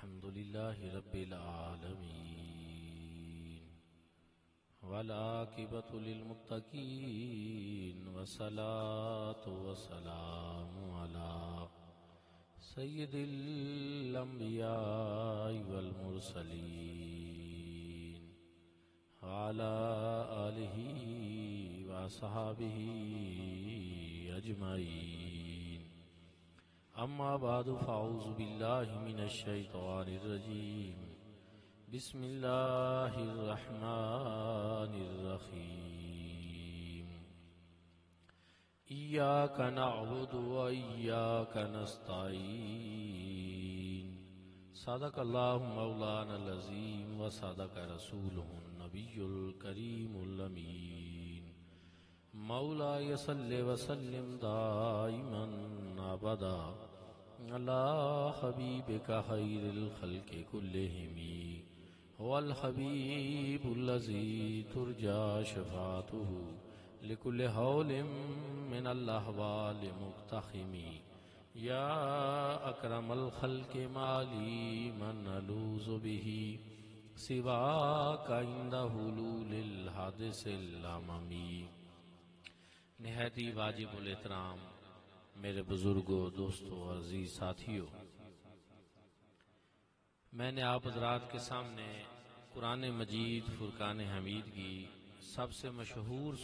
الحمد لله رب العالمين والعاقبة للمتقين والصلاة والسلام على سيد الأنبياء والمرسلين وعلى آله وصحبه أجمعين. أما بعد فأعوذ بالله من الشيطان الرجيم. بسم الله الرحمن الرحيم. إياك نعبد وإياك نستعين. صدق الله مولانا العظيم وصدق رسوله النبي الكريم الأمين. مولاي صل وسلم دائما أبدا على حبيبك خير الخلق كلهم هو الحبيب الذي ترجى شفاعته لكل هول من الأحوال مقتحم. يا أكرم الخلق مالي من ألوذ به سواك عند حلول الحادث الأممي. نہایتی واجب الاحترام میرے بزرگوں، دوستوں اور عزیز ساتھیوں، میں نے آپ حضرات کے سامنے قرآن مجید فرقان حمید کی سب سے مشہور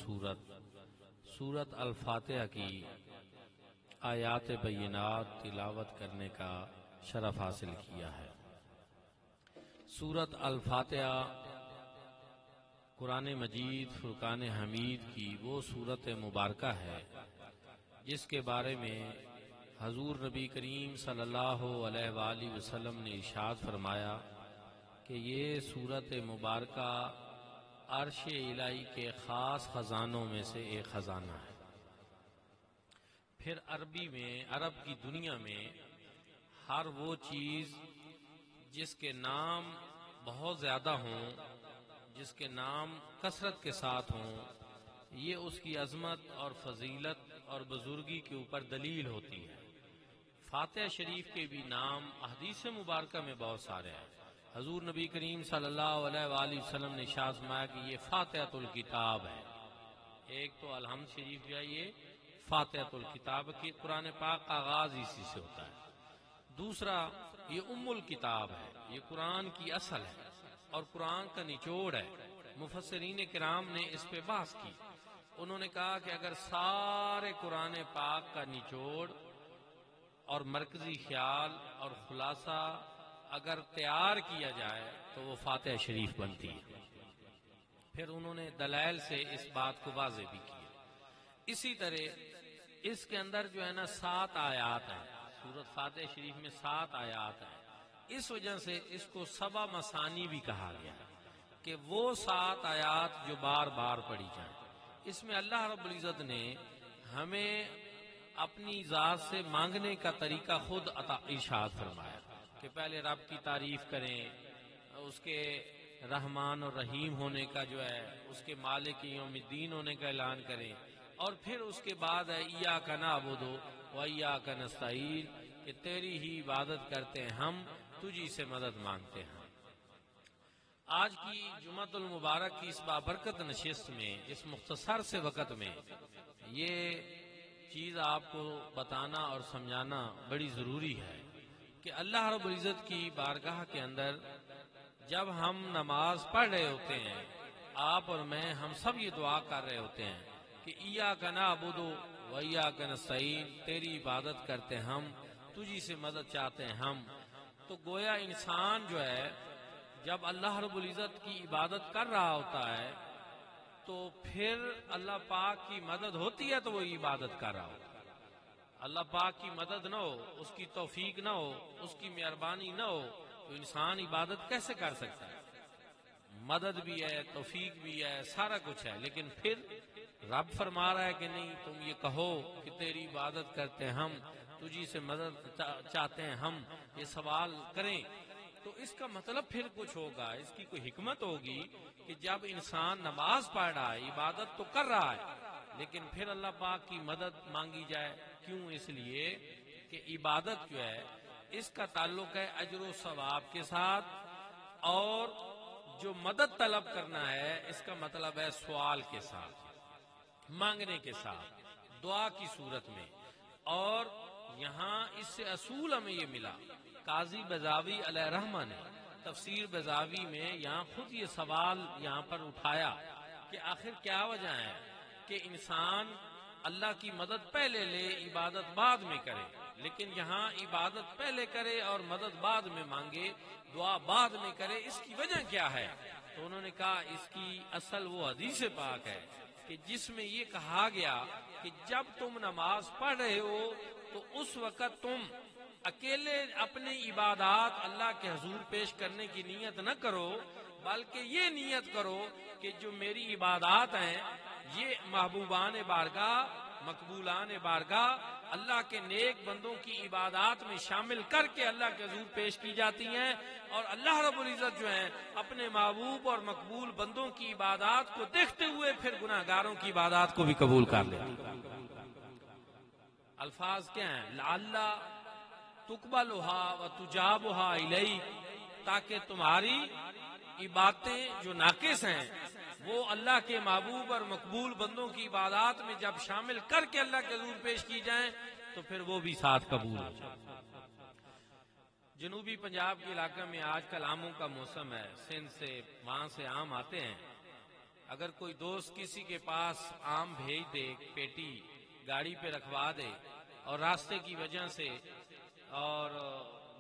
سورت الفاتحہ کی آیات بینات تلاوت کرنے کا شرف حاصل کیا ہے. سورت الفاتحہ قرآن مجید فرقان حمید کی وہ سورت مبارکہ ہے جس کے بارے میں حضور نبی کریم صلی اللہ علیہ وآلہ وسلم نے ارشاد فرمایا کہ یہ سورت مبارکہ عرش الہی کے خاص خزانوں میں سے ایک خزانہ ہے. پھر عرب کی دنیا میں ہر وہ چیز جس کے نام بہت زیادہ ہوں، جس کے نام کثرت کے ساتھ ہوں، یہ اس کی عظمت اور فضیلت اور بزرگی کے اوپر دلیل ہوتی ہے. فاتحہ شریف کے بھی نام احادیث مبارکہ میں بہت سارے ہیں. حضور نبی کریم صلی اللہ علیہ وآلہ وسلم نے ارشاد فرمایا کہ یہ فاتحۃ الکتاب ہے. ایک تو الحمد شریف جو ہے یہ فاتحۃ الکتاب کی قرآن پاک کا آغاز اسی سے ہوتا ہے. دوسرا یہ ام الکتاب ہے، یہ قرآن کی اصل ہے اور قرآن کا نچوڑ ہے. مفسرین کرام نے اس پہ بحث کی. انہوں نے کہا کہ اگر سارے قرآن پاک کا نچوڑ اور مرکزی خیال اور خلاصہ اگر تیار کیا جائے تو وہ فاتحہ شریف بنتی ہے. پھر انہوں نے دلائل سے اس بات کو واضح بھی کیا. اسی طرح اس کے اندر جو ہے نا 7 آیات ہیں. سورت فاتحہ شریف میں 7 آیات ہیں. اس وجہ سے اس کو 7 مثانی بھی کہا گیا کہ وہ 7 آیات جو بار بار پڑھی جائیں. اس میں اللہ رب العزت نے ہمیں اپنی ذات سے مانگنے کا طریقہ خود ارشاد فرمایا کہ پہلے رب کی تعریف کریں، اس کے رحمان اور رحیم ہونے کا جو ہے، اس کے مالک یوم الدین ہونے کا اعلان کریں، اور پھر اس کے بعد ہے ایاک نعبد و ایاک نستعین کہ تیری ہی عبادت کرتے ہیں ہم، تجھی سے مدد مانگتے ہیں. آج کی جمعۃ المبارک کی اس بابرکت نشست میں، اس مختصر سے وقت میں یہ چیز آپ کو بتانا اور سمجھانا بڑی ضروری ہے کہ اللہ رب العزت کی بارگاہ کے اندر جب ہم نماز پڑھ رہے ہوتے ہیں، آپ اور میں، ہم سب یہ دعا کر رہے ہوتے ہیں کہ ایاک نعبد و ایاک نستعین، تیری عبادت کرتے ہم، تجھی سے مدد چاہتے ہیں ہم. تو گویا انسان جو ہے جب اللہ رب العزت کی عبادت کر رہا ہوتا ہے تو پھر اللہ پاک کی مدد ہوتی ہے تو وہ عبادت کر رہا ہوتا ہے. اللہ پاک کی مدد نہ ہو، اس کی توفیق نہ ہو، اس کی مہربانی نہ ہو تو انسان عبادت کیسے کر سکتا ہے؟ مدد بھی ہے، توفیق بھی ہے، سارا کچھ ہے، لیکن پھر رب فرما رہا ہے کہ نہیں، تم یہ کہو کہ تیری عبادت کرتے ہم، تجھی سے مدد چاہتے ہیں ہم، یہ سوال کریں تو اس کا مطلب پھر کچھ ہوگا، اس کی کوئی حکمت ہوگی کہ جب انسان نماز پڑھ رہا ہے، عبادت تو کر رہا ہے، لیکن پھر اللہ پاک کی مدد مانگی جائے. کیوں؟ اس لیے کہ عبادت جو ہے اس کا تعلق ہے اجر و ثواب کے ساتھ، اور جو مدد طلب کرنا ہے اس کا مطلب ہے سوال کے ساتھ، مانگنے کے ساتھ، دعا کی صورت میں۔ اور یہاں اس سے اصول ہمیں یہ ملا، قاضی بیضاوی علیہ رحمہ نے تفسیر بیضاوی میں یہاں خود یہ سوال یہاں پر اٹھایا کہ آخر کیا وجہ ہے کہ انسان اللہ کی مدد پہلے لے عبادت بعد میں کرے، لیکن یہاں عبادت پہلے کرے اور مدد بعد میں مانگے، دعا بعد میں کرے، اس کی وجہ کیا ہے؟ تو انہوں نے کہا اس کی اصل وہ حدیث پاک ہے کہ جس میں یہ کہا گیا کہ جب تم نماز پڑھ رہے ہو تو اس وقت تم اکیلے اپنی عبادات اللہ کے حضور پیش کرنے کی نیت نہ کرو، بلکہ یہ نیت کرو کہ جو میری عبادات ہیں یہ محبوبان بارگاہ، مقبولان بارگاہ، اللہ کے نیک بندوں کی عبادات میں شامل کر کے اللہ کے حضور پیش کی جاتی ہیں، اور اللہ رب العزت جو ہیں اپنے محبوب اور مقبول بندوں کی عبادات کو دیکھتے ہوئے پھر گناہگاروں کی عبادات کو بھی قبول کر لے۔ الفاظ کیا ہیں؟ لعل تقبلها وتجابها الیک، تاکہ تمہاری عبادتیں جو ناقص ہیں وہ اللہ کے محبوب اور مقبول بندوں کی عبادات میں جب شامل کر کے اللہ کے حضور پیش کی جائیں تو پھر وہ بھی ساتھ قبول ہو جائیں۔ جنوبی پنجاب کے علاقے میں آج کل آموں کا موسم ہے، سندھ سے وہاں سے آم آتے ہیں۔ اگر کوئی دوست کسی کے پاس آم بھیج دے، پیٹی گاڑی پہ رکھوا دے، اور راستے کی وجہ سے اور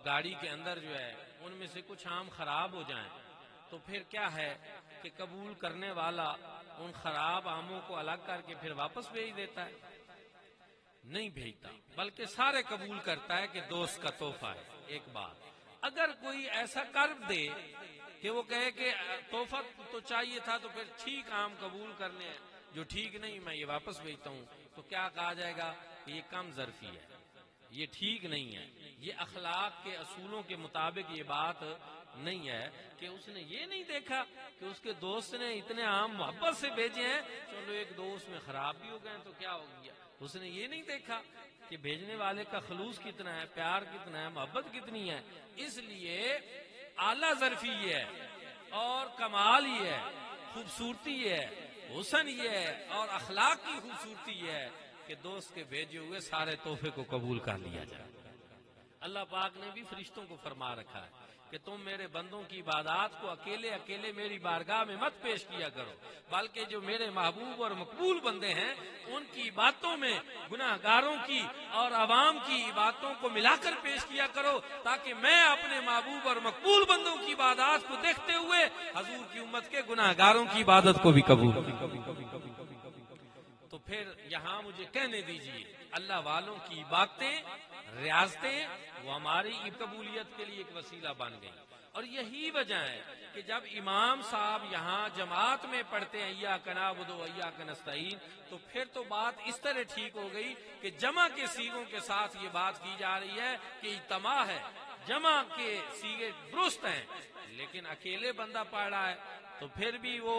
گاڑی کے اندر جو ہے ان میں سے کچھ آم خراب ہو جائیں، تو پھر کیا ہے کہ قبول کرنے والا ان خراب آموں کو الگ کر کے پھر واپس بھیج دیتا ہے؟ نہیں بھیجتا، بلکہ سارے قبول کرتا ہے کہ دوست کا تحفہ ہے۔ ایک بات، اگر کوئی ایسا کر دے کہ وہ کہے کہ تحفہ تو چاہیے تھا تو پھر ٹھیک آم قبول کرنے ہیں، جو ٹھیک نہیں میں یہ واپس بھیجتا ہوں، تو کیا کہا جائے گا کہ یہ کم ظرفی ہے، یہ ٹھیک نہیں ہے، یہ اخلاق کے اصولوں کے مطابق یہ بات نہیں ہے کہ اس نے یہ نہیں دیکھا کہ اس کے دوست نے اتنے عام محبت سے بھیجے ہیں، چلو ایک دوست میں خراب بھی ہو گئے تو کیا ہو گیا۔ اس نے یہ نہیں دیکھا کہ بھیجنے والے کا خلوص کتنا ہے، پیار کتنا ہے، محبت کتنی ہے۔ اس لیے اعلیٰ ظرفی یہ ہے اور کمال یہ ہے، خوبصورتی یہ ہے، حسن یہ ہے اور اخلاق کی خوبصورتی یہ ہے کہ دوست کے بھیجے ہوئے سارے تحفے کو قبول کر لیا جائے۔ اللہ پاک نے بھی فرشتوں کو فرما رکھا ہے کہ تم میرے بندوں کی عبادات کو اکیلے اکیلے میری بارگاہ میں مت پیش کیا کرو، بلکہ جو میرے محبوب اور مقبول بندے ہیں ان کی باتوں میں گناہگاروں کی اور عوام کی عبادتوں کو ملا کر پیش کیا کرو، تاکہ میں اپنے محبوب اور مقبول بندوں کی عبادات کو دیکھتے ہوئے حضور کی امت کے گناہگاروں کی عبادت کو بھی قبول کروں۔ تو پھر یہاں مجھے کہنے دیجئے، اللہ والوں کی باتیں، ریاضتیں وہ ہماری قبولیت کے لیے ایک وسیلہ بن گئی۔ اور یہی وجہ ہے کہ جب امام صاحب یہاں جماعت میں پڑھتے ہیں ایاک نعبد و ایاک نستعین، تو پھر تو بات اس طرح ٹھیک ہو گئی کہ جمع کے صیغوں کے ساتھ یہ بات کی جا رہی ہے کہ اجتماع ہے، جمع کے صیغے درست ہیں، لیکن اکیلے بندہ پڑھ رہا ہے تو پھر بھی وہ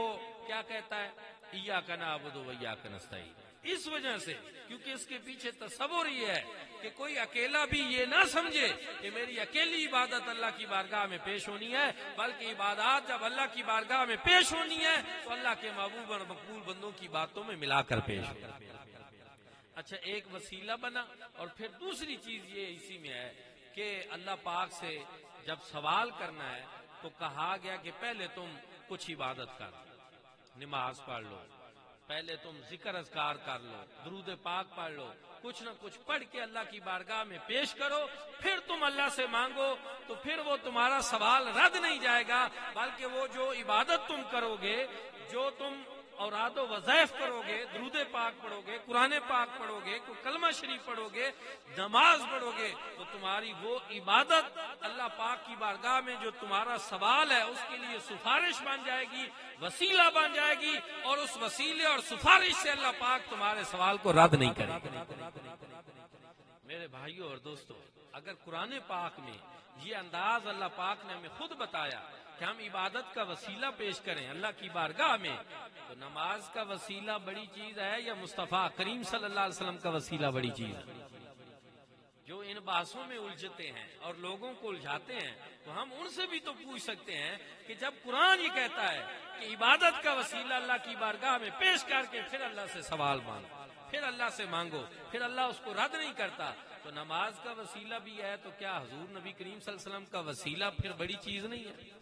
کیا کہتا ہے؟ ایاک نعبد و ایاک نستعین۔ اس وجہ سے کیونکہ اس کے پیچھے تصور یہ ہے کہ کوئی اکیلا بھی یہ نہ سمجھے کہ میری اکیلی عبادت اللہ کی بارگاہ میں پیش ہونی ہے، بلکہ عبادات جب اللہ کی بارگاہ میں پیش ہونی ہے تو اللہ کے محبوب اور مقبول بندوں کی باتوں میں ملا کر پیش ہو۔ اچھا، ایک وسیلہ بنا، اور پھر دوسری چیز یہ اسی میں ہے کہ اللہ پاک سے جب سوال کرنا ہے تو کہا گیا کہ پہلے تم کچھ عبادت کر، نماز پڑھ لو، پہلے تم ذکر اذکار کر لو، درود پاک پڑھ لو، کچھ نہ کچھ پڑھ کے اللہ کی بارگاہ میں پیش کرو، پھر تم اللہ سے مانگو، تو پھر وہ تمہارا سوال رد نہیں جائے گا، بلکہ وہ جو عبادت تم کرو گے، جو تم اوراد و وظائف کرو گے، درود پاک پڑھو گے، قرآن پاک پڑھو گے، کوئی کلمہ شریف پڑھو گے، نماز پڑھو گے، تو تمہاری وہ عبادت اللہ پاک کی بارگاہ میں جو تمہارا سوال ہے اس کے لیے سفارش بن جائے گی، وسیلہ بن جائے گی، اور اس وسیلے اور سفارش سے اللہ پاک تمہارے سوال کو رد نہیں کرے گا۔ میرے بھائیوں اور دوستو، اگر قرآن پاک میں یہ انداز اللہ پاک نے ہمیں خود بتایا کہ ہم عبادت کا وسیلہ پیش کریں اللہ کی بارگاہ میں، تو نماز کا وسیلہ بڑی چیز ہے یا مصطفیٰ کریم صلی اللہ علیہ وسلم کا وسیلہ بڑی چیز ہے؟ جو ان بحثوں میں الجھتے ہیں اور لوگوں کو الجھاتے ہیں، تو ہم ان سے بھی تو پوچھ سکتے ہیں کہ جب قرآن یہ کہتا ہے کہ عبادت کا وسیلہ اللہ کی بارگاہ میں پیش کر کے پھر اللہ سے سوال مانگو، پھر اللہ سے مانگو، پھر اللہ اس کو رد نہیں کرتا، تو نماز کا وسیلہ بھی ہے، تو کیا حضور نبی کریم صلی اللہ علیہ وسلم کا وسیلہ پھر بڑی چیز نہیں ہے؟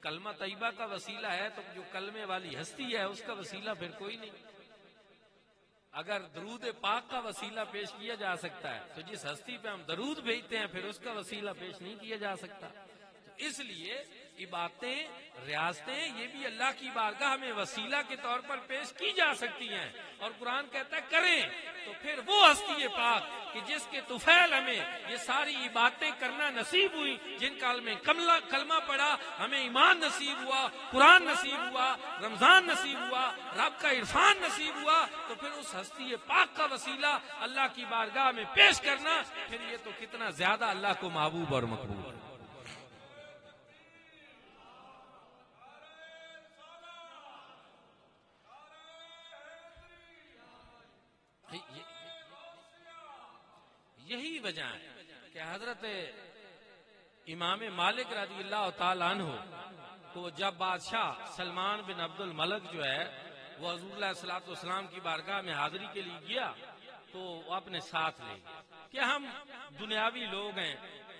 کلمہ طیبہ کا وسیلہ ہے تو جو کلمے والی ہستی ہے اس کا وسیلہ پھر کوئی نہیں۔ اگر درود پاک کا وسیلہ پیش کیا جا سکتا ہے تو جس ہستی پہ ہم درود بھیجتے ہیں پھر اس کا وسیلہ پیش نہیں کیا جا سکتا۔ تو اس لیے عبادتیں، ریاستیں، یہ بھی اللہ کی بارگاہ میں وسیلہ کے طور پر پیش کی جا سکتی ہیں، اور قرآن کہتا ہے کریں، تو پھر وہ ہستی پاک کہ جس کے طفیل ہمیں یہ ساری عبادتیں کرنا نصیب ہوئی، جن کال میں کلمہ پڑھا، ہمیں ایمان نصیب ہوا، قرآن نصیب ہوا، رمضان نصیب ہوا، رب کا عرفان نصیب ہوا، تو پھر اس ہستی پاک کا وسیلہ اللہ کی بارگاہ میں پیش کرنا، پھر یہ تو کتنا زیادہ اللہ کو محبوب اور مقبول ہے۔ یہی وجہ ہے کہ حضرت امام مالک رضی اللہ تعالیٰ عنہ کو جب بادشاہ سلمان بن عبد الملک جو ہے وہ حضور علیہ الصلوۃ والسلام کی بارگاہ میں حاضری کے لیے گیا تو وہ اپنے ساتھ لے گیا کہ ہم دنیاوی لوگ ہیں،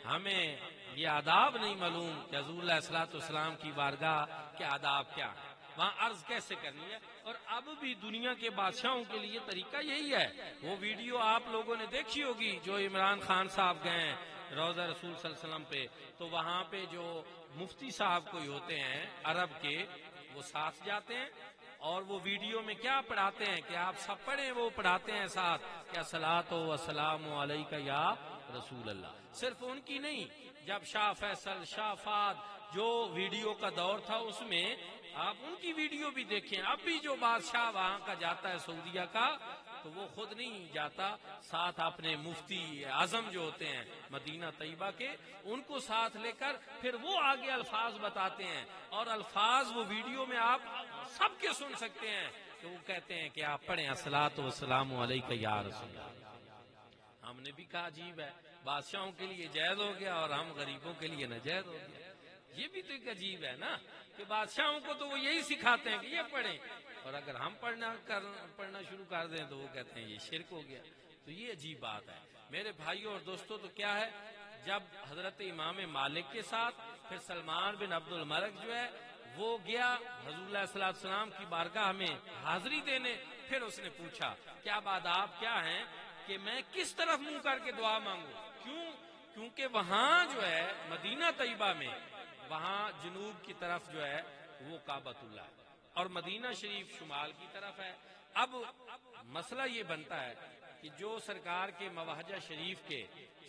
ہمیں یہ آداب نہیں معلوم کہ حضور علیہ الصلوۃ والسلام کی بارگاہ کے آداب کیا ہے، وہاں عرض کیسے کرنی ہے۔ اور اب بھی دنیا کے بادشاہوں کے لیے طریقہ یہی ہے۔ وہ ویڈیو آپ لوگوں نے دیکھی ہوگی جو عمران خان صاحب گئے ہیں روضہ رسول صلی اللہ علیہ وسلم پہ، تو وہاں پہ جو مفتی صاحب کوئی ہوتے ہیں عرب کے، وہ ساتھ جاتے ہیں اور وہ ویڈیو میں کیا پڑھاتے ہیں کہ آپ سب پڑھیں، وہ پڑھاتے ہیں ساتھ کیا صلاۃ و سلام علیکہ یا رسول اللہ۔ صرف ان کی نہیں، جب شاہ فیصل، شاہ فہد جو ویڈیو کا دور تھا اس میں آپ ان کی ویڈیو بھی دیکھیں، اب بھی جو بادشاہ وہاں کا جاتا ہے سعودیہ کا تو وہ خود نہیں جاتا، ساتھ اپنے مفتی اعظم جو ہوتے ہیں مدینہ طیبہ کے ان کو ساتھ لے کر پھر وہ آگے الفاظ بتاتے ہیں، اور الفاظ وہ ویڈیو میں آپ سب کے سن سکتے ہیں کہ وہ کہتے ہیں کہ آپ پڑھیں الصلاۃ والسلام علیکہ یا رسول اللہ۔ ہم نے بھی کہا عجیب ہے، بادشاہوں کے لیے جائز ہو گیا اور ہم غریبوں کے لیے ناجائز ہو گیا۔ یہ بھی تو ایک عجیب ہے نا کہ بادشاہوں کو تو وہ یہی سکھاتے ہیں کہ یہ پڑھیں، اور اگر ہم پڑھنا شروع کر دیں تو وہ کہتے ہیں یہ شرک ہو گیا۔ تو یہ عجیب بات ہے میرے بھائیوں اور دوستوں۔ تو کیا ہے، جب حضرت امام مالک کے ساتھ پھر سلمان بن عبد الملک جو ہے وہ گیا حضور علیہ الصلوۃ والسلام کی بارگاہ میں حاضری دینے، پھر اس نے پوچھا کہ اب آداب کیا ہیں کہ میں کس طرف منہ کر کے دعا مانگوں، کیونکہ وہاں جو ہے مدینہ طیبہ میں وہاں جنوب کی طرف جو ہے وہ کعبۃ اللہ ہے اور مدینہ شریف شمال کی طرف ہے۔ اب مسئلہ یہ بنتا ہے کہ جو سرکار کے مواہجہ شریف کے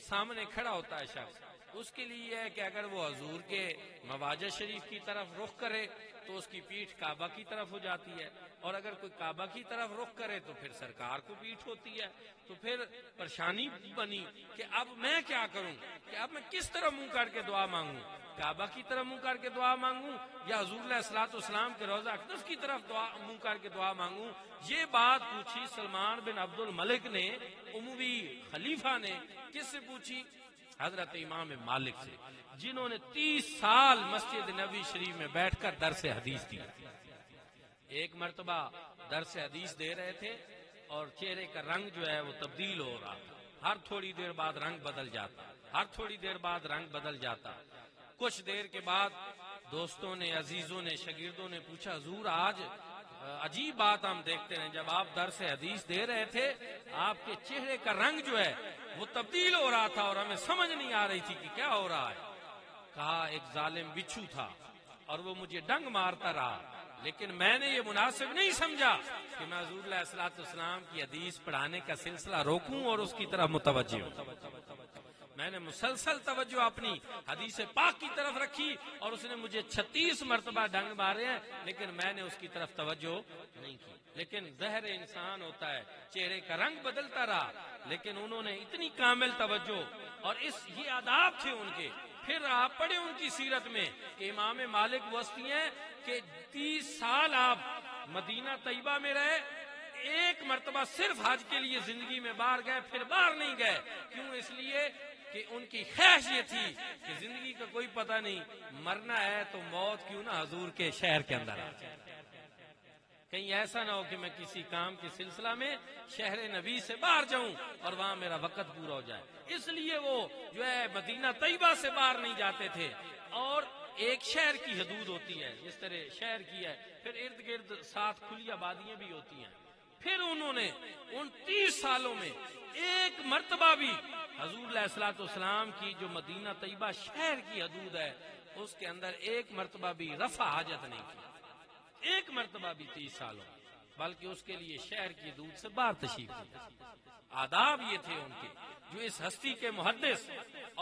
سامنے کھڑا ہوتا ہے شخص، اس کے لیے ہے کہ اگر وہ حضور کے مواہجہ شریف کی طرف رخ کرے تو اس کی پیٹھ کعبہ کی طرف ہو جاتی ہے، اور اگر کوئی کعبہ کی طرف رخ کرے تو پھر سرکار کو پیٹھ ہوتی ہے۔ تو پھر پریشانی بنی کہ اب میں کیا کروں، کہ اب میں کس طرح منہ کر کے دعا مانگوں، کعبہ کی طرف منہ کر کے دعا مانگوں یا حضور علیہ الصلوۃ والسلام کے روضہ اقدس کی طرف منہ کر کے دعا مانگوں۔ یہ بات پوچھی سلمان بن عبد الملک نے، اموی خلیفہ نے، کس سے پوچھی؟ حضرت امام مالک سے، جنہوں نے 30 سال مسجد نبوی شریف میں بیٹھ کر درس حدیث دی۔ ایک مرتبہ درس حدیث دے رہے تھے اور چہرے کا رنگ جو ہے وہ تبدیل ہو رہا تھا، ہر تھوڑی دیر بعد رنگ بدل جاتا، ہر تھوڑی دیر بعد رنگ بدل جاتا۔ کچھ دیر کے بعد دوستوں نے، عزیزوں نے، شاگردوں نے پوچھا حضور آج عجیب بات ہم دیکھتے ہیں، جب آپ درس حدیث دے رہے تھے آپ کے چہرے کا رنگ جو ہے وہ تبدیل ہو رہا تھا اور ہمیں سمجھ نہیں آ رہی تھی کہ کیا ہو رہا ہے۔ کہا ایک ظالم بچھو تھا اور وہ مجھے ڈنگ مارتا رہا، لیکن میں نے یہ مناسب نہیں سمجھا کہ میں حضور علیہ الصلوۃ والسلام کی حدیث پڑھانے کا سلسلہ روکوں اور اس کی طرف متوجہ ہوں۔ میں نے مسلسل توجہ اپنی حدیث پاک کی طرف رکھی اور اس نے مجھے 36 مرتبہ ڈنگ مارے ہیں، لیکن میں نے اس کی طرف توجہ نہیں کی۔ لیکن ظاہر انسان ہوتا ہے، چہرے کا رنگ بدلتا رہا، لیکن انہوں نے اتنی کامل توجہ، اور یہ آداب تھے ان کے۔ پھر آپ پڑھیں ان کی سیرت میں کہ امام مالک وصفی ہیں کہ 30 سال آپ مدینہ طیبہ میں رہے، ایک مرتبہ صرف حج کے لیے زندگی میں باہر گئے، پھر باہر نہیں گئے. کیوں؟ اس لیے کہ ان کی خواہش یہ تھی کہ زندگی کا کوئی پتہ نہیں، مرنا ہے تو موت کیوں نہ حضور کے شہر کے اندر آ جائے. کہیں ایسا نہ ہو کہ میں کسی کام کے سلسلہ میں شہر نبی سے باہر جاؤں اور وہاں میرا وقت پورا ہو جائے. اس لیے وہ جو ہے مدینہ طیبہ سے باہر نہیں جاتے تھے. اور ایک شہر کی حدود ہوتی ہے، جس طرح شہر کی ہے، پھر ارد گرد 7 کھلی آبادیاں بھی ہوتی ہیں. پھر انہوں نے 29 سالوں میں ایک مرتبہ بھی حضور علیہ الصلوۃ والسلام کی جو مدینہ طیبہ شہر کی حدود ہے اس کے اندر ایک مرتبہ بھی رفع حاجت نہیں کی، ایک مرتبہ بھی 30 سالوں، بلکہ اس کے لیے شہر کی حدود سے باہر تشریف لے. آداب یہ تھے ان کے، جو اس ہستی کے محدث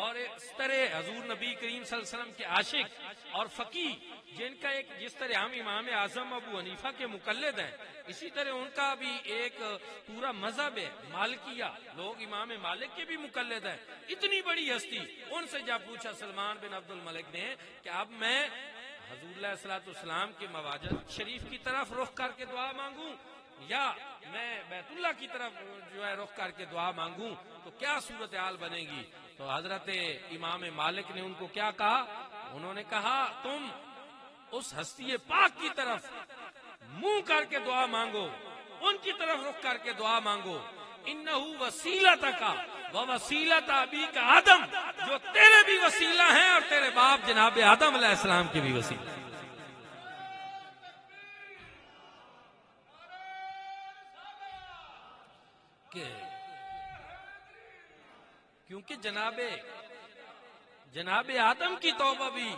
اور اس طرح حضور نبی کریم صلی اللہ علیہ وسلم کے عاشق اور فقیہ، جن کا ایک جس طرح ہم امام اعظم ابو حنیفہ کے مقلد ہیں، اسی طرح ان کا بھی ایک پورا مذہب ہے مالکیہ، لوگ امام مالک کے بھی مقلد ہیں. اتنی بڑی ہستی، ان سے جب پوچھا سلمان بن عبد الملک نے کہ اب میں حضور علیہ الصلوۃ والسلام کے مواجد شریف کی طرف رخ کر کے دعا مانگوں یا میں بیت اللہ کی طرف جو ہے رخ کر کے دعا مانگوں تو کیا صورتحال بنے گی؟ تو حضرت امام مالک نے ان کو کیا کہا؟ انہوں نے کہا تم اس ہستی پاک کی طرف منہ کر کے دعا مانگو، ان کی طرف رخ کر کے دعا مانگو. انہو وسیلتک و وسیلت ابیک آدم، جو تیرے بھی وسیلہ ہیں اور تیرے باپ جناب آدم علیہ السلام کے بھی وسیلہ. کیونکہ جناب آدم کی توبہ بھی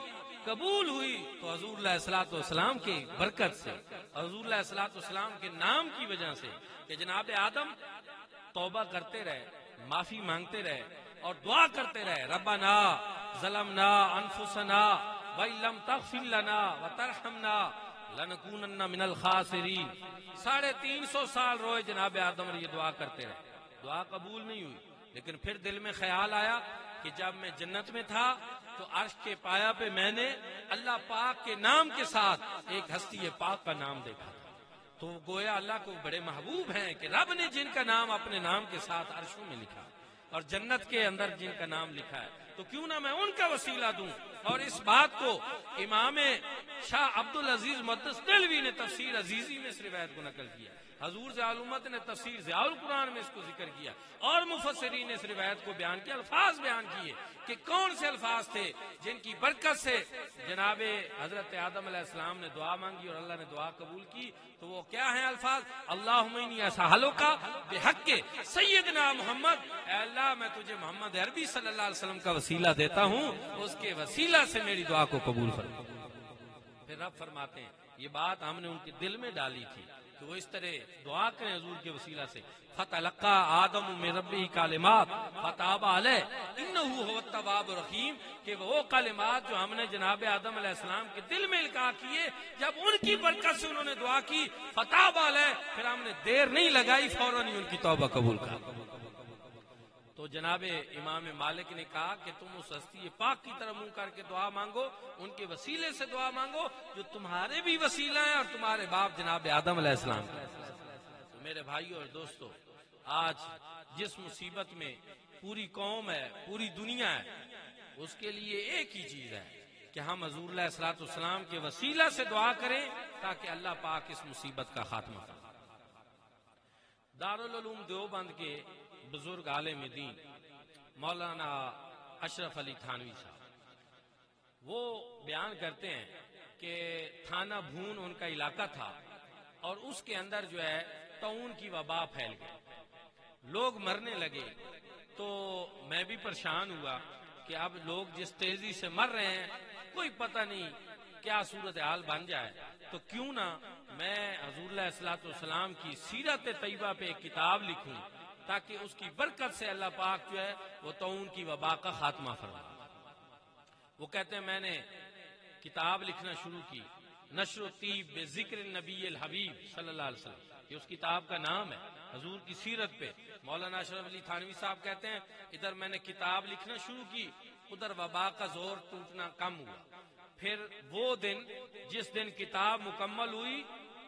قبول ہوئی تو حضور علیہ الصلوۃ والسلام کی برکت سے، حضور علیہ الصلوۃ والسلام کے نام کی وجہ سے کہ جناب آدم توبہ کرتے رہے، معافی مانگتے رہے اور دعا کرتے رہے، ربنا ظلمنا انفسنا وَإِن لَّمْ تَغْفِرْ لَنَا وَتَرْحَمْنَا لَنَكُونَنَّ مِنَ الْخَاسِرِينَ. 350 سال روئے جناب آدم اور یہ دعا کرتے رہے، دعا قبول نہیں ہوئی. لیکن پھر دل میں خیال آیا کہ جب میں جنت میں تھا تو عرش کے پایا پہ میں نے اللہ پاک کے نام کے ساتھ ایک ہستی پاک کا نام دیکھا، تو گویا اللہ کو بڑے محبوب ہیں کہ رب نے جن کا نام اپنے نام کے ساتھ عرشوں میں لکھا اور جنت کے اندر جن کا نام لکھا ہے تو کیوں نہ میں ان کا وسیلہ دوں. اور اس بات کو امام شاہ عبد العزیز محدث دہلوی نے تفسیر عزیزی میں اس روایت کو نقل کیا، حضور ضیاء الامت نے تفسیر ضیاء القرآن میں اس کو ذکر کیا، اور مفسرین نے اس روایت کو بیان کیا، الفاظ بیان کیے کہ کون سے الفاظ تھے جن کی برکت سے جناب حضرت آدم علیہ السلام نے دعا مانگی اور اللہ نے دعا قبول کی. تو وہ کیا ہیں الفاظ؟ اللہم انی اسألک بحق سیدنا محمد، اے اللہ میں تجھے محمد عربی صلی اللہ علیہ وسلم کا وسیلہ دیتا ہوں، اس کے وسیلہ سے میری دعا کو قبول فرما. پھر رب فرماتے ہیں یہ بات ہم نے ان کے دل میں ڈالی تھی کہ وہ اس طرح دعا کریں حضور کے وسیلہ سے. فتلقى آدم من ربه کلمات فتاب علیہ انہ هو التواب الرحیم، کہ وہ کلمات جو ہم نے جناب آدم علیہ السلام کے دل میں القاء کیے، جب ان کی برکت سے انہوں نے دعا کی فتاب علیہ، پھر ہم نے دیر نہیں لگائی، فوراً ہی ان کی توبہ قبول کر. تو جناب امام مالک نے کہا کہ تم اس ہستی پاک کی طرف منہ کر کے دعا مانگو، ان کے وسیلے سے دعا مانگو جو تمہارے بھی وسیلہ ہیں اور تمہارے باپ جناب آدم علیہ السلام. تو میرے بھائیو اور دوستو، آج جس مصیبت میں پوری قوم ہے، پوری دنیا ہے، اس کے لیے ایک ہی چیز ہے کہ ہم حضور علیہ الصلوۃ والسلام کے وسیلہ سے دعا کریں تاکہ اللہ پاک اس مصیبت کا خاتمہ کرے. دارالعلوم دیوبند کے بزرگ عالم دین مولانا اشرف علی تھانوی صاحب وہ بیان کرتے ہیں کہ تھانہ بھون ان کا علاقہ تھا اور اس کے اندر جو ہے طاعون کی وبا پھیل گئی، لوگ مرنے لگے. تو میں بھی پریشان ہوا کہ اب لوگ جس تیزی سے مر رہے ہیں کوئی پتہ نہیں کیا صورتحال بن جائے، تو کیوں نہ میں حضور علیہ الصلوۃ والسلام کی سیرت طیبہ پہ ایک کتاب لکھوں تاکہ اس کی برکت سے اللہ پاک جو ہے وہ طاعون کی وبا کا خاتمہ فرمائے. وہ کہتے ہیں میں نے کتاب لکھنا شروع کی، نشر الطیب بذکر النبی الحبیب صلی اللہ علیہ وسلم، یہ اس کتاب کا نام ہے، حضور کی سیرت پہ. مولانا اشرف علی تھانوی صاحب کہتے ہیں ادھر میں نے کتاب لکھنا شروع کی، ادھر وبا کا زور ٹوٹنا کم ہوا. پھر وہ دن جس دن کتاب مکمل ہوئی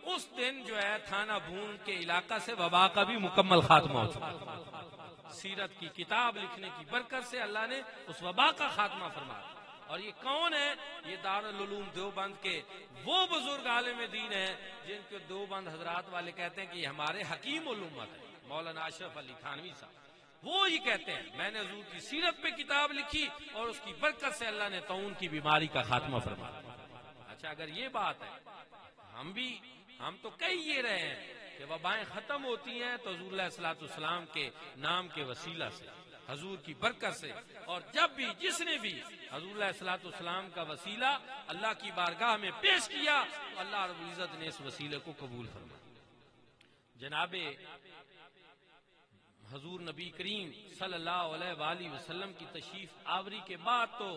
اس دن جو ہے تھانہ بھون کے علاقہ سے وبا کا بھی مکمل خاتمہ ہو چکا۔ سیرت کی کتاب لکھنے کی برکت سے اللہ نے اس وبا کا خاتمہ فرمایا۔ اور یہ کون ہے؟ یہ دارالعلوم دیوبند کے وہ بزرگ عالم دین ہیں جن کو دیوبند حضرات والے کہتے ہیں کہ یہ ہمارے حکیم الامت ہیں، مولانا اشرف علی تھانوی صاحب۔ وہ یہ کہتے ہیں میں نے حضور کی سیرت پہ کتاب لکھی اور اس کی برکت سے اللہ نے طاعون کی بیماری کا خاتمہ فرمایا۔ اچھا اگر یہ بات ہے، ہم تو کہہ یہ رہے ہیں کہ وبائیں ختم ہوتی ہیں تو حضور علیہ الصلوۃ والسلام کے نام کے وسیلہ سے، حضور کی برکت سے، اور جب بھی جس نے بھی حضور علیہ الصلوۃ والسلام کا وسیلہ اللہ کی بارگاہ میں پیش کیا تو اللہ رب العزت نے اس وسیلے کو قبول فرمایا۔ جناب حضور نبی کریم صلی اللہ علیہ وآلہ وسلم کی تشریف آوری کے بعد تو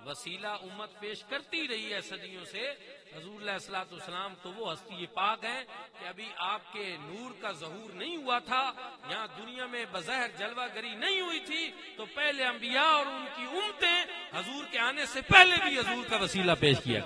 وسیلہ امت پیش کرتی رہی ہے صدیوں سے۔ حضور علیہ الصلوۃ والسلام تو وہ ہستی پاک ہیں کہ ابھی آپ کے نور کا ظہور نہیں ہوا تھا، یہاں دنیا میں بظاہر جلوہ گری نہیں ہوئی تھی، تو پہلے انبیاء اور ان کی امتیں حضور کے آنے سے پہلے بھی حضور کا وسیلہ پیش کیا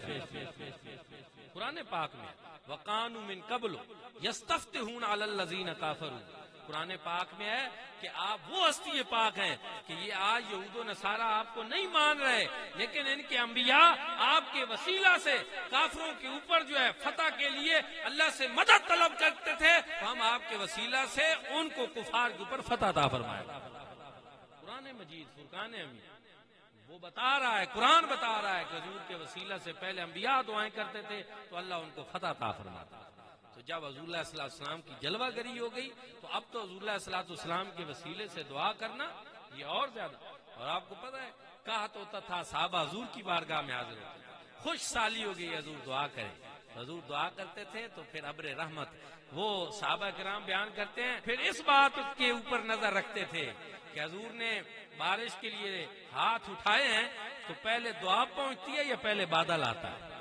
قرآن پاک میں وَقَانُوا مِن قَبْلُ يَسْتَفْتِحُونَ عَلَى الَّذِينَ كَافَرُوا، قرآن پاک میں ہے کہ آپ وہ ہستی پاک ہیں کہ یہ آج یہود و نصارہ آپ کو نہیں مان رہے، لیکن ان کے انبیاء آپ کے وسیلہ سے کافروں کے اوپر جو ہے فتح کے لیے اللہ سے مدد طلب کرتے تھے، تو ہم آپ کے وسیلہ سے ان کو کفار کے اوپر فتح عطا فرمائے۔ قرآن مجید فرقان حمید وہ بتا رہا ہے، قرآن بتا رہا ہے کہ حضور کے وسیلہ سے پہلے انبیاء دعائیں کرتے تھے تو اللہ ان کو فتح عطا فرماتا۔ تو جب حضور اللہ صلی اللہ علیہ وسلم کی جلوہ گری ہو گئی تو اب تو حضور اللہ صلی اللہ علیہ وسلم کے وسیلے سے دعا کرنا یہ اور زیادہ۔ اور آپ کو پتہ ہے کہت ہوتا تھا صحابہ حضور کی بارگاہ میں حاضر ہوتے تھے، خوش سالی ہو گئی حضور دعا کریں، حضور دعا کرتے تھے تو پھر ابر رحمت، وہ صحابہ کرام بیان کرتے ہیں، پھر اس بات کے اوپر نظر رکھتے تھے کہ حضور نے بارش کے لیے ہاتھ اٹھائے ہیں تو پہلے دعا پہنچتی ہے یا پہلے بادل آتا ہے؟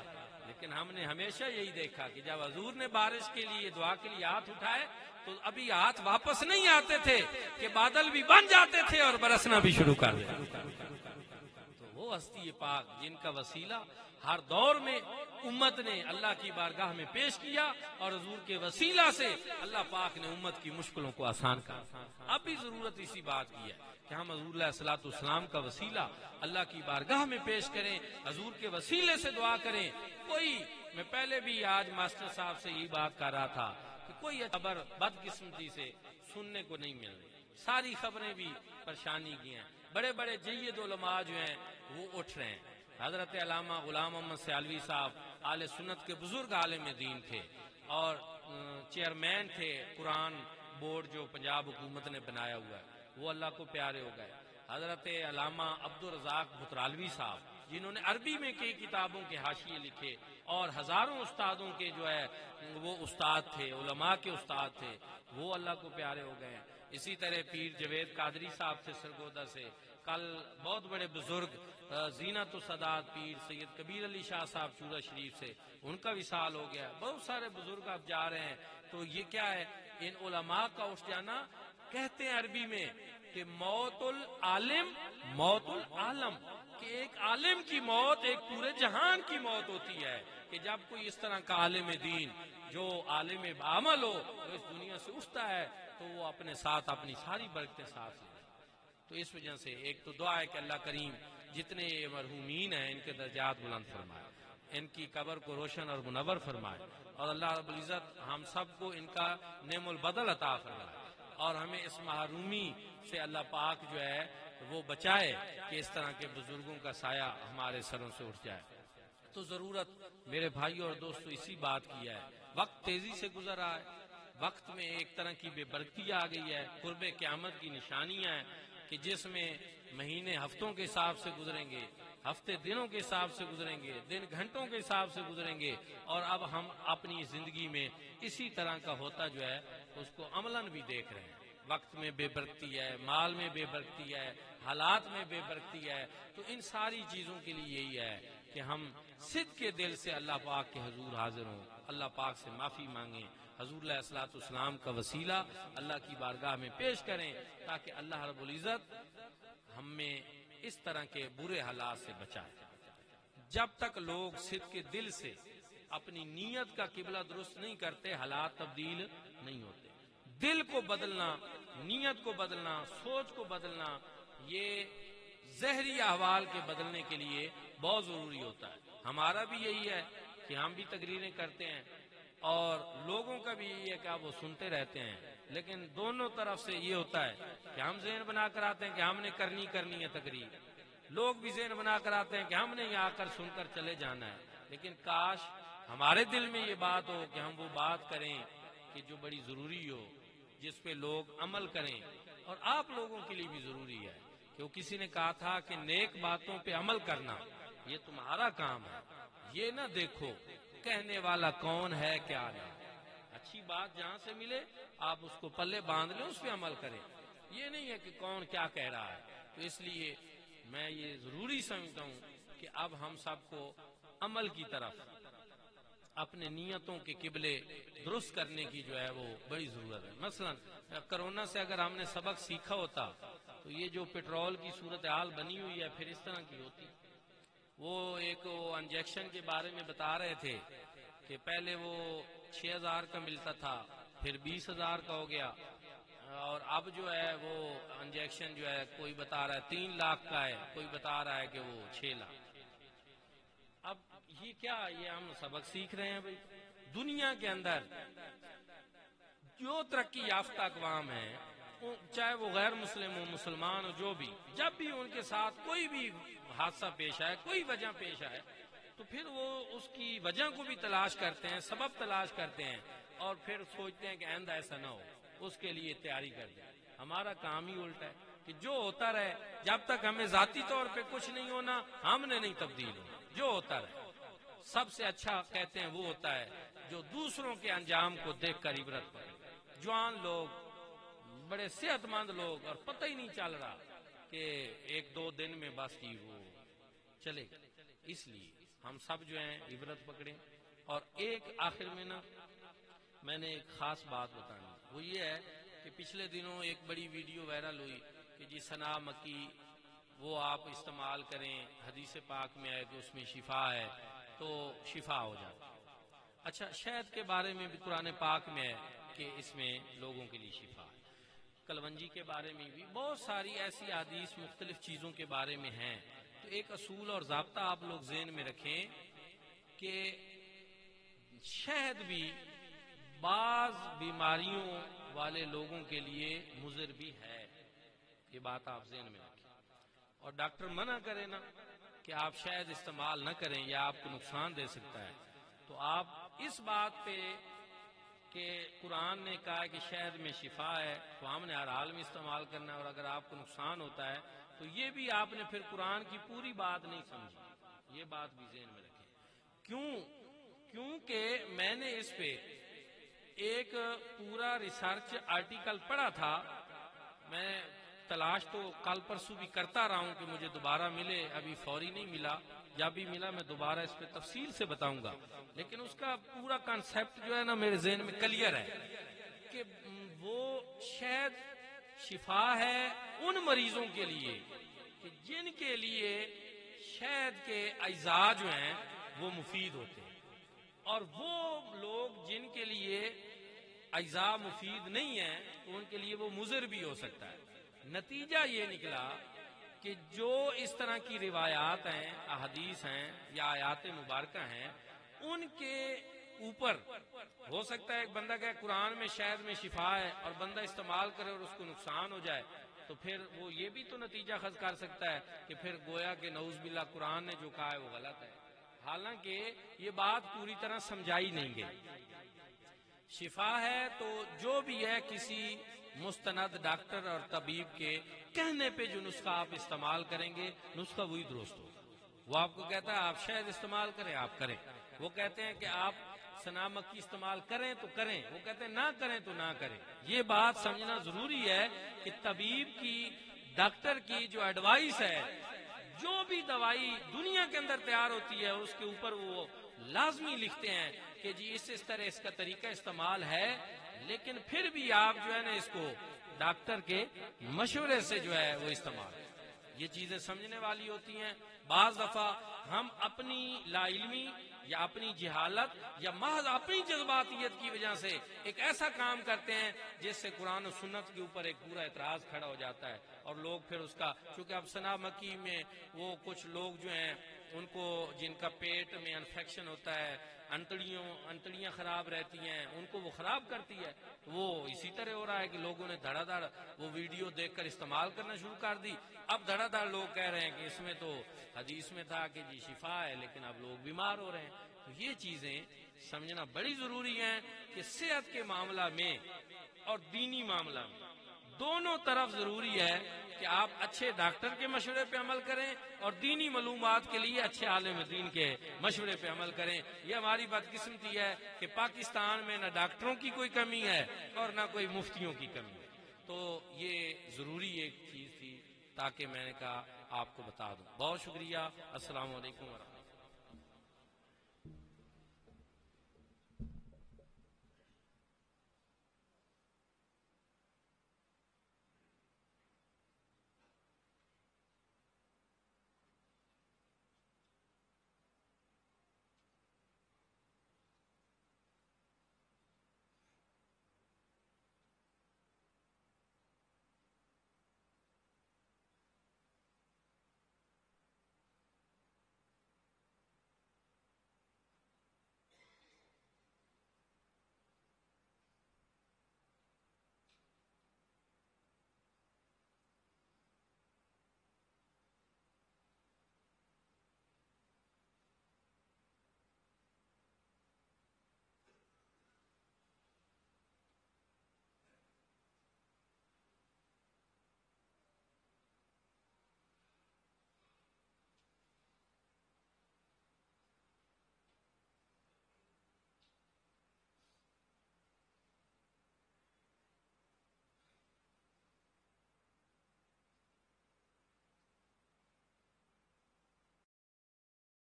لیکن ہم نے ہمیشہ یہی دیکھا کہ جب حضور نے بارش کے لیے دعا کے لیے ہاتھ اٹھائے تو ابھی ہاتھ واپس نہیں آتے تھے کہ بادل بھی بن جاتے تھے اور برسنا بھی شروع کر دیتے۔ تو وہ ہستی پاک جن کا وسیلہ ہر دور میں امت نے اللہ کی بارگاہ میں پیش کیا اور حضور کے وسیلہ سے اللہ پاک نے امت کی مشکلوں کو آسان کیا۔ اب بھی ضرورت اسی بات کی ہے کہ ہم حضور علیہ الصلوۃ والسلام کا وسیلہ اللہ کی بارگاہ میں پیش کریں، حضور کے وسیلے سے دعا کریں۔ میں پہلے بھی آج ماسٹر صاحب سے یہی بات کر رہا تھا کہ کوئی خبر بدقسمتی سے سننے کو نہیں مل رہی، ساری خبریں بھی پریشانی کی ہیں، بڑے بڑے جید علماء جو ہیں وہ اٹھ رہے ہیں۔ حضرت علامہ غلام محمد سیالوی صاحب اہل سنت کے بزرگ عالم دین تھے اور چیئرمین تھے قرآن بورڈ جو پنجاب حکومت نے بنایا ہوا ہے، وہ اللہ کو پیارے ہو گئے۔ حضرت علامہ عبدالرزاق بھترالوی صاحب جنہوں نے عربی میں کئی کتابوں کے حاشیے لکھے اور ہزاروں استادوں کے جو ہے وہ استاد تھے، علماء کے استاد تھے، وہ اللہ کو پیارے ہو گئے۔ اسی طرح پیر جوید قادری صاحب سے سرگودا سے، کل بہت بڑے بزرگ زینت السادات پیر سید کبیر علی شاہ صاحب چورا شریف سے ان کا وصال ہو گیا۔ بہت سارے بزرگ اب جا رہے ہیں، تو یہ کیا ہے؟ ان علماء کا اٹھ جانا۔ کہتے ہیں عربی میں کہ موت العالم موت العالم، کہ ایک عالم کی موت ایک پورے جہان کی موت ہوتی ہے، کہ جب کوئی اس طرح کا عالم دین جو عالم بعمل ہو تو اس دنیا سے اٹھتا ہے تو وہ اپنے ساتھ اپنی ساری برکتیں ساتھ لے۔ تو اس وجہ سے ایک تو دعا ہے کہ اللہ کریم جتنے مرحومین ہیں ان کے درجات بلند فرمائے، ان کی قبر کو روشن اور منور فرمائے، اور اللہ رب العزت ہم سب کو ان کا نعم البدل عطا فرمائے، اور ہمیں اس محرومی سے اللہ پاک جو ہے وہ بچائے کہ اس طرح کے بزرگوں کا سایہ ہمارے سروں سے اٹھ جائے۔ تو ضرورت میرے بھائیوں اور دوستو اسی بات کی ہے۔ وقت تیزی سے گزر رہا ہے، وقت میں ایک طرح کی بے برکتی آ گئی ہے، قرب قیامت کی نشانیاں ہیں کہ جس میں مہینے ہفتوں کے حساب سے گزریں گے، ہفتے دنوں کے حساب سے گزریں گے، دن گھنٹوں کے حساب سے گزریں گے، اور اب ہم اپنی زندگی میں اسی طرح کا ہوتا جو ہے اس کو عملاً بھی دیکھ رہے ہیں۔ وقت میں بے برکتی ہے، مال میں بے برکتی ہے، حالات میں بے برکتی ہے۔ تو ان ساری چیزوں کے لیے یہی ہے کہ ہم صدق کے دل سے اللہ پاک کے حضور حاضر ہوں، اللہ پاک سے معافی مانگیں، حضور علیہ الصلوۃ والسلام کا وسیلہ اللہ کی بارگاہ میں پیش کریں تاکہ اللہ رب العزت ہمیں اس طرح کے برے حالات سے بچائے۔ جب تک لوگ صدق کے دل سے اپنی نیت کا قبلہ درست نہیں کرتے حالات تبدیل نہیں ہوتے۔ دل کو بدلنا، نیت کو بدلنا، سوچ کو بدلنا، یہ ظاہری احوال کے بدلنے کے لیے بہت ضروری ہوتا ہے۔ ہمارا بھی یہی ہے کہ ہم بھی تقریریں کرتے ہیں اور لوگوں کا بھی یہی ہے کہ آپ وہ سنتے رہتے ہیں، لیکن دونوں طرف سے یہ ہوتا ہے کہ ہم ذہن بنا کر آتے ہیں کہ ہم نے کرنی ہے تقریر، لوگ بھی ذہن بنا کر آتے ہیں کہ ہم نے یہاں آ کر سن کر چلے جانا ہے۔ لیکن کاش ہمارے دل میں یہ بات ہو کہ ہم وہ بات کریں کہ جو بڑی ضروری ہو، جس پہ لوگ عمل کریں، اور آپ لوگوں کے لیے بھی ضروری ہے کہ وہ کسی نے کہا تھا کہ نیک باتوں پہ عمل کرنا یہ تمہارا کام ہے، یہ نہ دیکھو کہنے والا کون ہے کیا نہیں۔ اچھی بات جہاں سے ملے آپ اس کو پلے باندھ لیں، اس پہ عمل کریں، یہ نہیں ہے کہ کون کیا کہہ رہا ہے۔ تو اس لیے میں یہ ضروری سمجھتا ہوں کہ اب ہم سب کو عمل کی طرف اپنے نیتوں کے قبلے درست کرنے کی جو ہے وہ بڑی ضرورت ہے۔ مثلا کرونا سے اگر ہم نے سبق سیکھا ہوتا تو یہ جو پیٹرول کی صورتحال بنی ہوئی ہے پھر اس طرح کی ہوتی۔ وہ ایک انجیکشن کے بارے میں بتا رہے تھے کہ پہلے وہ 6,000 کا ملتا تھا، پھر 20,000 کا ہو گیا، اور اب جو ہے وہ انجیکشن جو ہے کوئی بتا رہا ہے 3 لاکھ کا ہے، کوئی بتا رہا ہے کہ وہ 6 لاکھ۔ اب یہ کیا، یہ ہم سبق سیکھ رہے ہیں بھائی؟ دنیا کے اندر جو ترقی یافتہ اقوام ہیں، چاہے وہ غیر مسلم ہو مسلمان ہو، جو بھی، جب بھی ان کے ساتھ کوئی بھی حادثہ پیش آئے، کوئی وجہ پیش آئے، تو پھر وہ اس کی وجہ کو بھی تلاش کرتے ہیں، سبب تلاش کرتے ہیں، اور پھر سوچتے ہیں کہ آئندہ ایسا نہ ہو، اس کے لیے تیاری کرتے ہیں۔ ہمارا کام ہی الٹا ہے کہ جو ہوتا رہے، جب تک ہمیں ذاتی طور پہ کچھ نہیں ہونا، ہم نے نہیں تبدیل ہونا، جو ہوتا رہے۔ سب سے اچھا کہتے ہیں وہ ہوتا ہے جو دوسروں کے انجام کو دیکھ کر عبرت کرے۔ جوان لوگ، بڑے صحت مند لوگ، اور پتہ ہی نہیں چل رہا کہ 1-2 دن میں بس ہی وہ چلے گا۔ اس لیے ہم سب جو ہیں عبرت پکڑیں۔ اور ایک آخر میں میں نے ایک خاص بات بتانی، وہ یہ ہے کہ پچھلے دنوں ایک بڑی ویڈیو وائرل ہوئی کہ جی سنا مکی وہ آپ استعمال کریں، حدیث پاک میں ہے کہ اس میں شفا ہے تو شفا ہو جاتا۔ اچھا، شہد کے بارے میں بھی قرآن پاک میں ہے کہ اس میں لوگوں کے لیے شفا ہے۔ کلونجی کے بارے میں بھی بہت ساری ایسی حدیث مختلف چیزوں کے بارے میں ہیں۔ تو ایک اصول اور ضابطہ آپ لوگ ذہن میں رکھیں کہ شہد بھی بعض بیماریوں والے لوگوں کے لیے مضر بھی ہے، یہ بات آپ ذہن میں رکھیں۔ اور ڈاکٹر منع کرے نا کہ آپ شہد استعمال نہ کریں یا آپ کو نقصان دے سکتا ہے، تو آپ اس بات پہ کہ قرآن نے کہا کہ شہد میں شفا ہے تو ہم نے ہر حال میں استعمال کرنا ہے، اور اگر آپ کو نقصان ہوتا ہے تو یہ بھی آپ نے پھر قرآن کی پوری بات نہیں سمجھی، یہ بات بھی ذہن میں رکھیں۔ کیونکہ میں نے اس پہ ایک پورا ریسرچ آرٹیکل پڑھا تھا، میں تلاش تو کل پرسوں بھی کرتا رہا ہوں کہ مجھے دوبارہ ملے، ابھی فوری نہیں ملا، جب بھی ملا میں دوبارہ اس پہ تفصیل سے بتاؤں گا، لیکن اس کا پورا کانسیپٹ جو ہے نا میرے ذہن میں کلیئر ہے کہ وہ شہد شفا ہے ان مریضوں کے لیے کہ جن کے لیے شہد کے اجزاء جو ہیں وہ مفید ہوتے ہیں، اور وہ لوگ جن کے لیے اجزاء مفید نہیں ہیں تو ان کے لیے وہ مضر بھی ہو سکتا ہے۔ نتیجہ یہ نکلا کہ جو اس طرح کی روایات ہیں، احادیث ہیں یا آیات مبارکہ ہیں، ان کے اوپر ہو سکتا ہے ایک بندہ کہ قرآن میں شہد میں شفا ہے اور بندہ استعمال کرے اور اس کو نقصان ہو جائے، تو پھر وہ یہ بھی تو نتیجہ خاص کر سکتا ہے کہ پھر گویا کہ نعوذ باللہ قرآن نے جو کہا ہے وہ غلط ہے، حالانکہ یہ بات پوری طرح سمجھائی نہیں گئی۔ شفا ہے تو جو بھی ہے کسی مستند ڈاکٹر اور طبیب کے کہنے پہ جو نسخہ آپ استعمال کریں گے، نسخہ وہی درست ہوگا۔ وہ آپ کو کہتا ہے آپ شہد استعمال کریں، آپ کریں۔ وہ کہتے ہیں کہ آپ سنا مکی استعمال کریں تو کریں، وہ کہتے ہیں نہ کریں تو نہ کریں۔ یہ بات سمجھنا ضروری ہے کہ طبیب کی، ڈاکٹر کی جو ایڈوائس ہے، جو بھی دوائی دنیا کے اندر تیار ہوتی ہے اس کے اوپر وہ لازمی لکھتے ہیں کہ جی اس طرح اس کا طریقہ استعمال ہے، لیکن پھر بھی آپ جو ہے نا اس کو ڈاکٹر کے مشورے سے جو ہے وہ استعمال۔ یہ چیزیں سمجھنے والی ہوتی ہیں۔ بعض دفعہ ہم اپنی لا علمی یا اپنی جہالت یا محض اپنی جذباتیت کی وجہ سے ایک ایسا کام کرتے ہیں جس سے قرآن و سنت کے اوپر ایک پورا اعتراض کھڑا ہو جاتا ہے، اور لوگ پھر اس کا، چونکہ اب ثنا مکی میں وہ کچھ لوگ جو ہیں ان کو جن کا پیٹ میں انفیکشن ہوتا ہے، انتڑیاں خراب رہتی ہیں، ان کو وہ خراب کرتی ہے، وہ اسی طرح ہو رہا ہے کہ لوگوں نے دھڑا دھڑ وہ ویڈیو دیکھ کر استعمال کرنا شروع کر دی۔ اب دھڑا دھڑ لوگ کہہ رہے ہیں کہ اس میں تو حدیث میں تھا کہ جی شفا ہے، لیکن اب لوگ بیمار ہو رہے ہیں۔ تو یہ چیزیں سمجھنا بڑی ضروری ہیں کہ صحت کے معاملہ میں اور دینی معاملہ میں دونوں طرف ضروری ہے کہ آپ اچھے ڈاکٹر کے مشورے پہ عمل کریں اور دینی معلومات کے لیے اچھے عالم دین کے مشورے پہ عمل کریں۔ یہ ہماری بدقسمتی ہے کہ پاکستان میں نہ ڈاکٹروں کی کوئی کمی ہے اور نہ کوئی مفتیوں کی کمی ہے۔ تو یہ ضروری ایک چیز تھی تاکہ میں نے کہا آپ کو بتا دوں۔ بہت شکریہ، السلام علیکم ورحمۃ اللہ۔